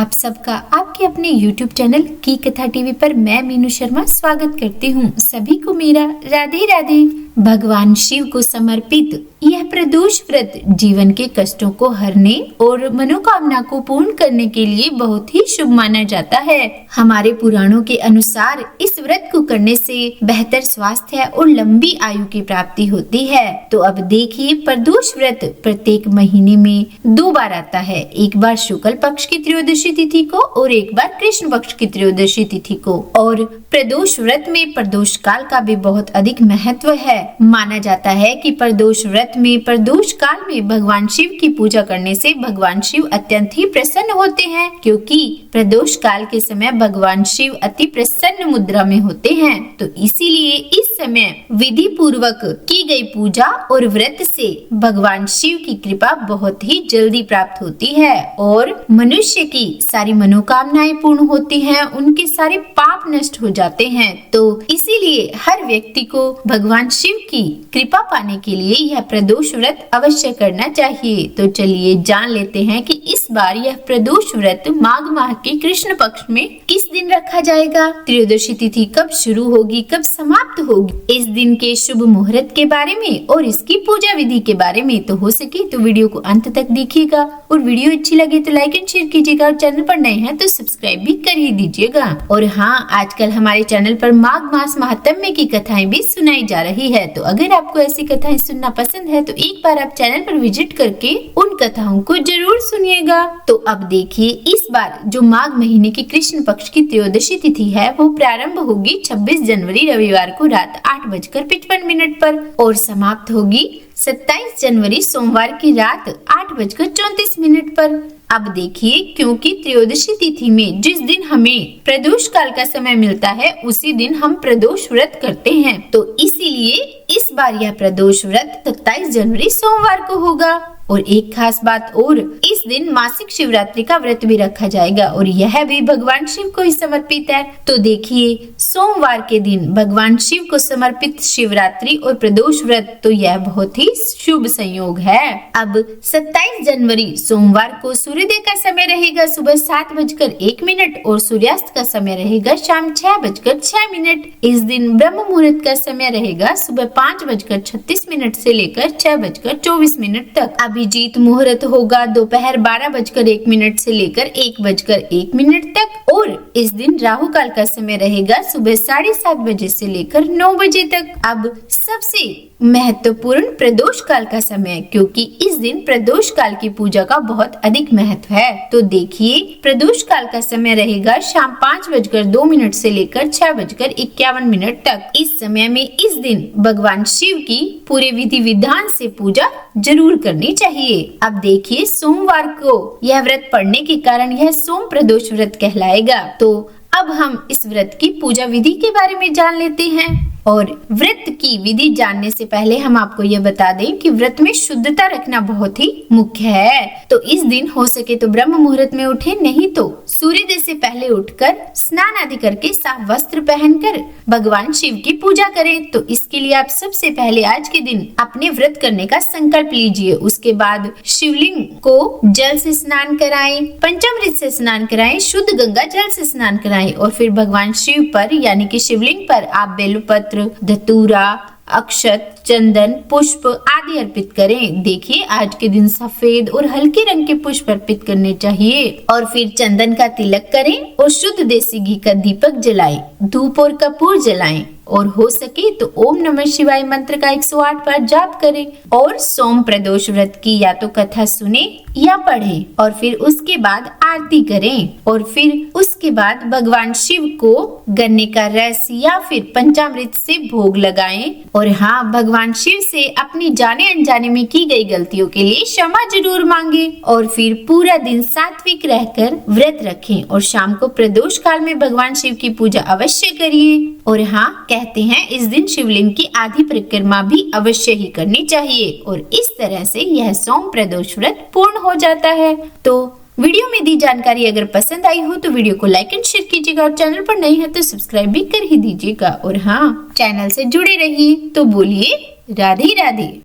आप सबका आपके अपने YouTube चैनल की कथा टीवी पर मैं मीनू शर्मा स्वागत करती हूँ। सभी को मेरा राधे राधे। भगवान शिव को समर्पित यह प्रदोष व्रत जीवन के कष्टों को हरने और मनोकामना को पूर्ण करने के लिए बहुत ही शुभ माना जाता है। हमारे पुराणों के अनुसार इस व्रत को करने से बेहतर स्वास्थ्य और लंबी आयु की प्राप्ति होती है। तो अब देखिए, प्रदोष व्रत प्रत्येक महीने में 2 बार आता है, एक बार शुक्ल पक्ष की त्रयोदशी तिथि को और एक बार कृष्ण पक्ष की त्रयोदशी तिथि को। और प्रदोष व्रत में प्रदोष काल का भी बहुत अधिक महत्व है। माना जाता है कि प्रदोष व्रत में प्रदोष काल में भगवान शिव की पूजा करने से भगवान शिव अत्यंत ही प्रसन्न होते हैं, क्योंकि प्रदोष काल के समय भगवान शिव अति प्रसन्न मुद्रा में होते हैं। तो इसीलिए इस समय विधि पूर्वक की गई पूजा और व्रत से भगवान शिव की कृपा बहुत ही जल्दी प्राप्त होती है और मनुष्य की सारी मनोकामनाएं पूर्ण होती हैं, उनके सारे पाप नष्ट हो जाते हैं। तो इसीलिए हर व्यक्ति को भगवान शिव की कृपा पाने के लिए यह प्रदोष व्रत अवश्य करना चाहिए। तो चलिए जान लेते हैं कि इस बार यह प्रदोष व्रत माघ माह के कृष्ण पक्ष में किस दिन रखा जाएगा, त्रयोदशी तिथि कब शुरू होगी, कब समाप्त होगी, इस दिन के शुभ मुहूर्त के बारे में और इसकी पूजा विधि के बारे में। तो हो सके तो वीडियो को अंत तक देखिएगा और वीडियो अच्छी लगे तो लाइक एंड शेयर कीजिएगा और चैनल पर नए हैं तो सब्सक्राइब भी कर ही दीजिएगा। और हाँ, आजकल हमारे चैनल पर माघ मास महात्म्य की कथाएं भी सुनाई जा रही है। तो अगर आपको ऐसी कथाएं सुनना पसंद है तो एक बार आप चैनल पर विजिट करके उन कथाओं को जरूर सुनिएगा। तो अब देखिए, इस बार जो माघ महीने की कृष्ण पक्ष की त्रयोदशी तिथि है वो प्रारंभ होगी 26 जनवरी रविवार को रात 8:55 पर और समाप्त होगी 27 जनवरी सोमवार की रात 8:34 पर। अब देखिए, क्योंकि त्रयोदशी तिथि में जिस दिन हमें प्रदोष काल का समय मिलता है उसी दिन हम प्रदोष व्रत करते हैं, तो इसीलिए इस बार यह प्रदोष व्रत 27 जनवरी सोमवार को होगा। और एक खास बात और, इस दिन मासिक शिवरात्रि का व्रत भी रखा जाएगा और यह भी भगवान शिव को ही समर्पित है। तो देखिए, सोमवार के दिन भगवान शिव को समर्पित शिवरात्रि और प्रदोष व्रत, तो यह बहुत ही शुभ संयोग है। अब 27 जनवरी सोमवार को सूर्योदय का समय रहेगा सुबह 7:01 और सूर्यास्त का समय रहेगा शाम 6:06। इस दिन ब्रह्म मुहूर्त का समय रहेगा सुबह 5:36 से लेकर 6:24 तक। अभिजीत मुहूर्त होगा दोपहर 12:01 से लेकर 1:01 तक और इस दिन राहु काल का समय रहेगा सुबह 7:30 बजे से लेकर 9 बजे तक। अब सबसे महत्वपूर्ण प्रदोष काल का समय, क्योंकि इस दिन प्रदोष काल की पूजा का बहुत अधिक महत्व है। तो देखिए, प्रदोष काल का समय रहेगा शाम 5:02 से लेकर 6:51 तक। इस समय में इस दिन भगवान शिव की पूरे विधि विधान से पूजा जरूर करनी चाहिए। अब देखिए, सोमवार को यह व्रत पढ़ने के कारण यह सोम प्रदोष व्रत कहलाएगा। तो अब हम इस व्रत की पूजा विधि के बारे में जान लेते हैं। और व्रत की विधि जानने से पहले हम आपको यह बता दें कि व्रत में शुद्धता रखना बहुत ही मुख्य है। तो इस दिन हो सके तो ब्रह्म मुहूर्त में उठे, नहीं तो सूर्योदय से पहले उठकर स्नान आदि करके साफ वस्त्र पहनकर भगवान शिव की पूजा करें। तो इसके लिए आप सबसे पहले आज के दिन अपने व्रत करने का संकल्प लीजिए। उसके बाद शिवलिंग को जल से स्नान कराएं, पंचामृत से स्नान कराएं, शुद्ध गंगा जल से स्नान कराएं और फिर भगवान शिव पर यानी कि शिवलिंग पर आप बेलपत्र, धतूरा, अक्षत, चंदन, पुष्प आदि अर्पित करें। देखिए, आज के दिन सफेद और हल्के रंग के पुष्प अर्पित करने चाहिए और फिर चंदन का तिलक करें और शुद्ध देसी घी का दीपक जलाएं, धूप और कपूर जलाएं और हो सके तो ओम नमः शिवाय मंत्र का 108 बार जाप करें और सोम प्रदोष व्रत की या तो कथा सुने या पढ़ें और फिर उसके बाद आरती करें और फिर उसके बाद भगवान शिव को गन्ने का रस या फिर पंचामृत से भोग लगाएं। और हाँ, भगवान शिव से अपनी जाने अनजाने में की गई गलतियों के लिए क्षमा जरूर मांगे और फिर पूरा दिन सात्विक रहकर व्रत रखें और शाम को प्रदोष काल में भगवान शिव की पूजा अवश्य करिए। और हाँ, कहते हैं इस दिन शिवलिंग की आधी परिक्रमा भी अवश्य ही करनी चाहिए और इस तरह से यह सोम प्रदोष व्रत पूर्ण हो जाता है। तो वीडियो में दी जानकारी अगर पसंद आई हो तो वीडियो को लाइक एंड शेयर कीजिएगा और चैनल पर नए हैं तो सब्सक्राइब भी कर ही दीजिएगा। और हाँ, चैनल से जुड़े रहिए। तो बोलिए राधे राधे।